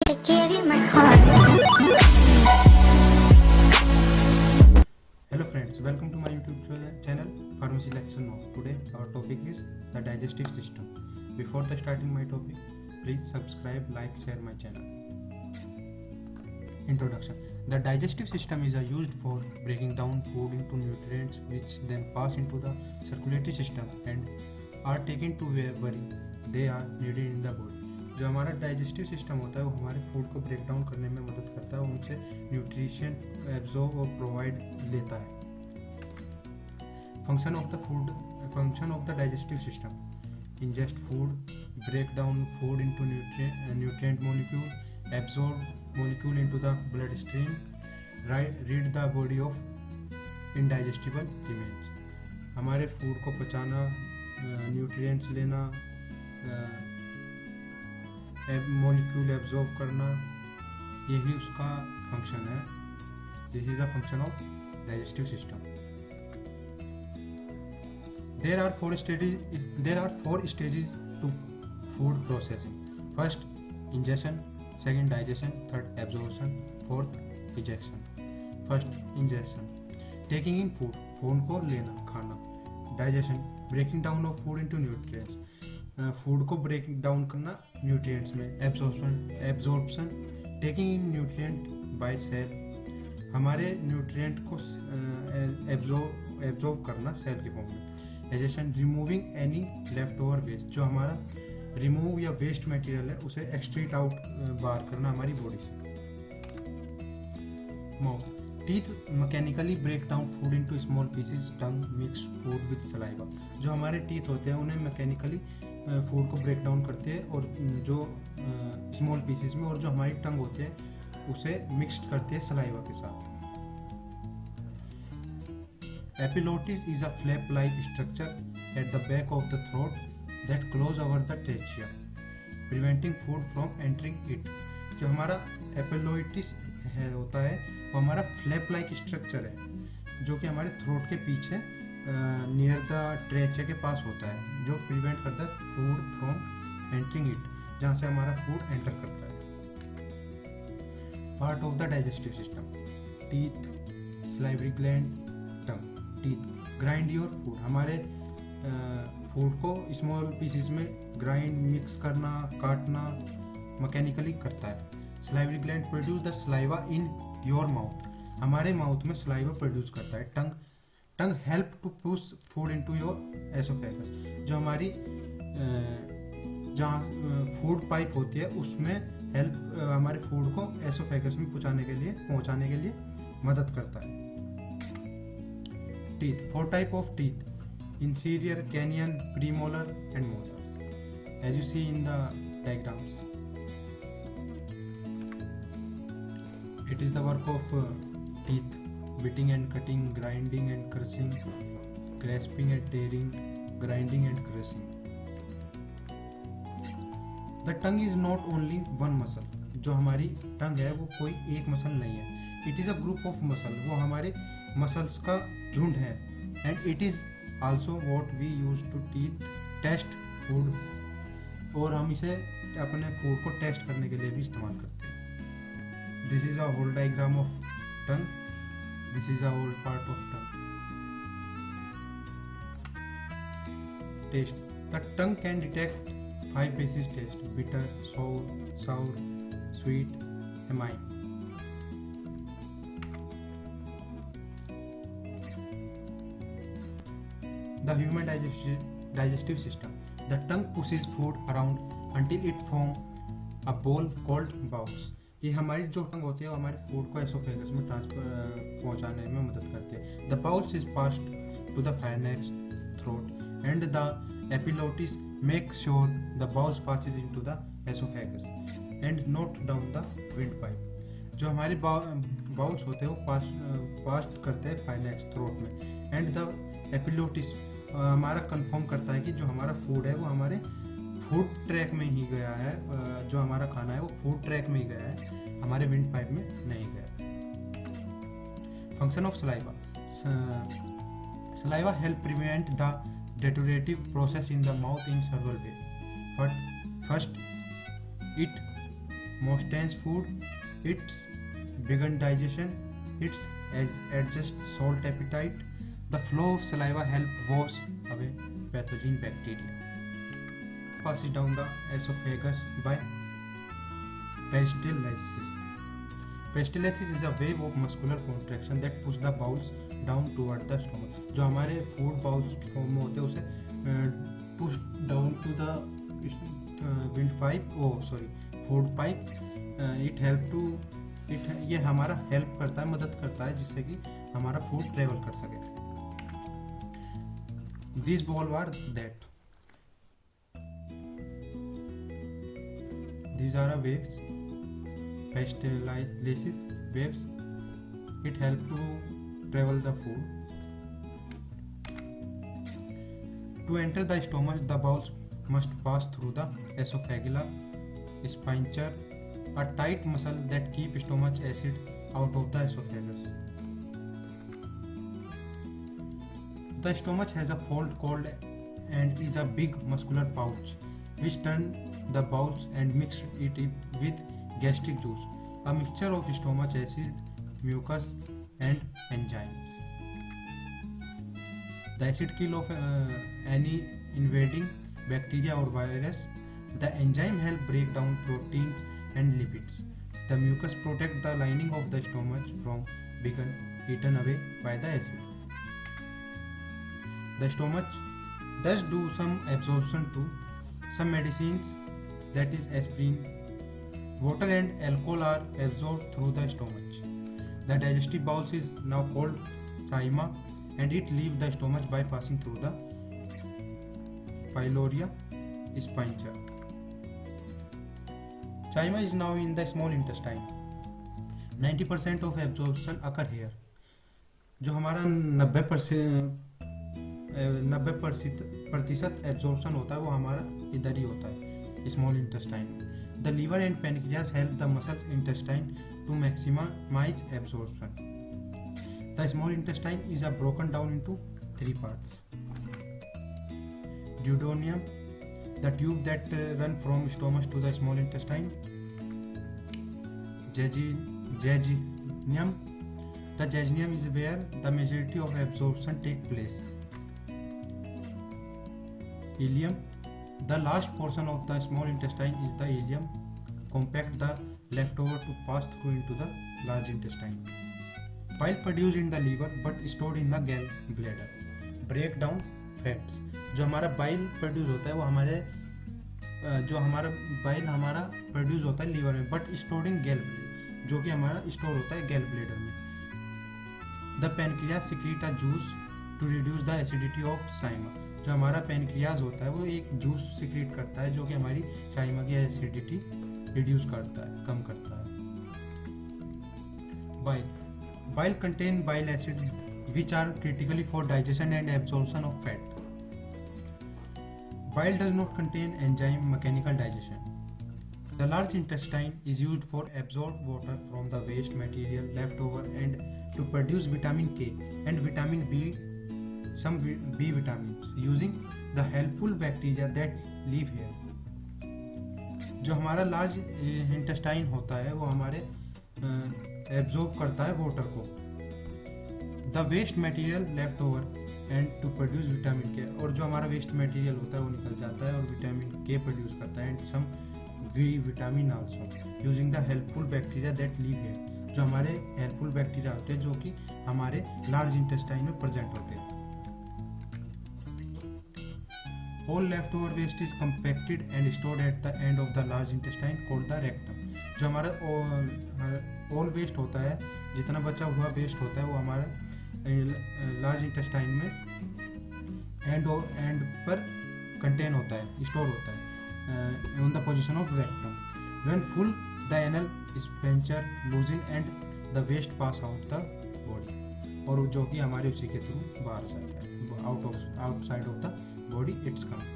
to give you my heart. Hello friends, welcome to my YouTube channel Pharmacy Lecture Now. Today our topic is the digestive system. Before starting my topic, please subscribe, like, share my channel. Introduction. The digestive system is used for breaking down food into nutrients which then pass into the circulatory system and are taken to wherever they are needed in the body. जो हमारा digestive system होता है वो हमारे food को break down करने में मदद करता है, उनसे न्यूट्रिशन एब्जॉर्ब और प्रोवाइड लेता है. Function of the digestive system: ingest food, break down food into nutrient molecule, absorb molecule into the bloodstream, rid the body of indigestible remains. हमारे फूड को पचाना, न्यूट्रिएंट्स लेना, मॉलिक्यूल एब्जॉर्ब करना, यही उसका function है. This is the function of digestive system. There are four stages to food processing. First, ingestion. Second, digestion. Third, absorption. Fourth, ejection. First, ingestion. Taking in food. food को लेना, खाना. Digestion. Breaking down of food into nutrients. Food को break down करना nutrients में. Absorption. Taking in nutrient by cell. हमारे nutrient को absorb करना cell के फॉर्म में. Egestion. Removing any left over waste. जो हमारा रिमूव या वेस्ट मटेरियल है उसे एक्सट्रीट आउट बाहर करना हमारी बॉडी से. Mouth. Teeth mechanically break down food into small pieces. Tongue mix food with saliva. जो हमारे टीथ होते हैं उन्हें मैकेनिकली फूड को ब्रेक डाउन करते हैं और जो स्मॉल पीसेस में, और जो हमारी टंग होती है उसे मिक्स्ड करते हैं सलाइवा के साथ. Epiglottis is a flap-like structure at the back of the throat that close over the trachea, preventing food from entering it. जो हमारा एपिग्लोटिस होता है वो हमारा फ्लैप-लाइक स्ट्रक्चर है जो कि हमारे थ्रोट के पीछे नियर द ट्रेचे के पास होता है, जो प्रिवेंट करता है फूड फ्रॉम एंटरिंग इट, जहाँ से हमारा फूड एंटर करता है. Part of the digestive system: teeth, salivary gland, tongue. Teeth grind your food. हमारे फूड को स्मॉल पीसेस में ग्राइंड, मिक्स करना, काटना मैकेनिकली करता है. Salivary gland produce the saliva in your mouth. हमारे माउथ में सलाइवा प्रोड्यूस करता है. Tongue help to push food into your oesophagus. जो हमारी जहाँ फूड पाइप होती है उसमें हेल्प हमारे फूड को एसोफेगस में पहुँचाने के लिए मदद करता है. Teeth. 4 type of teeth: inferior, canine, premolar and molars, as you see in the diagrams. It is the work of teeth: biting and cutting, grinding and crushing, grasping and tearing, grinding and crushing. The tongue is not only one muscle. जो हमारी टंग है वो कोई एक muscle नहीं है. It is a group of muscle. वो हमारे मसल्स का झुंड है. And it is also what we use to taste food. और हम इसे अपने फूड को टेस्ट करने के लिए भी इस्तेमाल करते हैं. This is a whole diagram of tongue. This is a whole part of tongue. Taste. The tongue can detect 5 basic taste: bitter, sour, sweet, amine. The human digestive system. The tongue pushes food around until it forms a ball called bowels. ये हमारी जो टंग होती है वो हमारे food को oesophagus में पहुंचाने में मदद करती है. The bowels is passed to the pharynx, throat, and the epiglottis makes sure the bowels passes into the esophagus and not down the windpipe. जो हमारे बाउल्स होते हैं वो पास करते हैं फाइनेक्स, थ्रोट में. एंड द एपिग्लोटिस हमारा कंफर्म करता है कि जो हमारा फूड है वो हमारे फूड ट्रैक में ही गया है. जो हमारा खाना है वो फूड ट्रैक में ही गया है, हमारे विंड पाइप में नहीं गया. Function of saliva. Saliva help prevent the deteriorative process in the mouth in several ways. First, it most dense food, its begin digestion, its adjust salt appetite. The flow of saliva help wash away pathogen bacteria. Passes down the esophagus by peristalsis. Peristalsis is a wave of muscular contraction that push the bowels down toward the stomach. जो हमारे food bowls की form में होते हैं उसे push down to the windpipe food pipe. It help to ये हमारा help करता है, मदद करता है जिससे कि हमारा फूड ट्रेवल कर सके. This ball are that these are waves, peristalsis waves. It help to travel the food. To enter the stomach, the bowels must pass through the esophageal sphincter, a tight muscle that keep stomach acid out of the esophagus. The stomach has a fold called and is a big muscular pouch which turn the bowels and mix it with gastric juice, a mixture of stomach acid, mucus and enzymes. The acid kill of any invading bacteria or virus. The enzyme help break down proteins and lipids. The mucus protect the lining of the stomach from being eaten away by the acid. The stomach does do some absorption too. Some medicines, that is aspirin, water and alcohol are absorbed through the stomach. The digestive bowel is now called chyma and it leaves the stomach by passing through the pylori sphincter. Chyma is now in the small intestine. 90% of absorption occur here. जो हमारा 90% absorption होता है वो हमारा इधर ही होता है, स्मॉल इंटेस्टाइन में. The liver and pancreas help the muscle intestine to maximise absorption. The small intestine is a broken down into 3 parts. duodenum, the tube that run from stomach to the small intestine. Jejunum, the jejunum is where the majority of absorption take place. Ileum, the last portion of the small intestine is the ileum, compact the leftover to pass through into the large intestine. Bile produced in the liver but stored in the gallbladder. Break down fats. जो हमारा bile produce होता है वो हमारे bile हमारा produce होता है liver में, बट स्टोर्ड इन गैल, जो कि हमारा स्टोर होता है गैल ब्लेडर में. The pancreas secrete a juice to reduce the acidity of chyme. जो हमारा पैनक्रियास होता है वो एक जूस सिक्रीट करता है जो कि हमारी साइमा की एसिडिटी रिड्यूस करता है, कम करता है. Bile contain bile acid which are critically for digestion and absorption of fat. Bile does not contain enzyme mechanical digestion. The large intestine is used for absorb water from the waste material left over and to produce vitamin K and vitamin B, some B vitamins using the helpful bacteria that live here. जो हमारा large intestine होता है वो हमारे absorb करता है water को. The waste material left over and to produce vitamin K, और जो हमारा वेस्ट मटेरियल होता है वो निकल जाता है और विटामिन के प्रोड्यूस करता है, and some we vitamin also using the helpful bacteria that live here. जो हमारे हेल्पफुल बैक्टीरिया होते हैं जो कि हमारे लार्ज इंटेस्टाइन में प्रेजेंट होते हैं. All leftover waste is compacted and stored at the end of the large intestine called the rectum. जो हमारा all waste होता है, जितना बचा हुआ वेस्ट होता है वो हमारा लार्ज इंटेस्टाइन में एंड पर कंटेन होता है, स्टोर होता है on the position of rectum. When full the anal sphincter loosen and the waste pass out the body, और जो कि हमारे उसी के थ्रू बाहर जाता है, outside of the body it's come.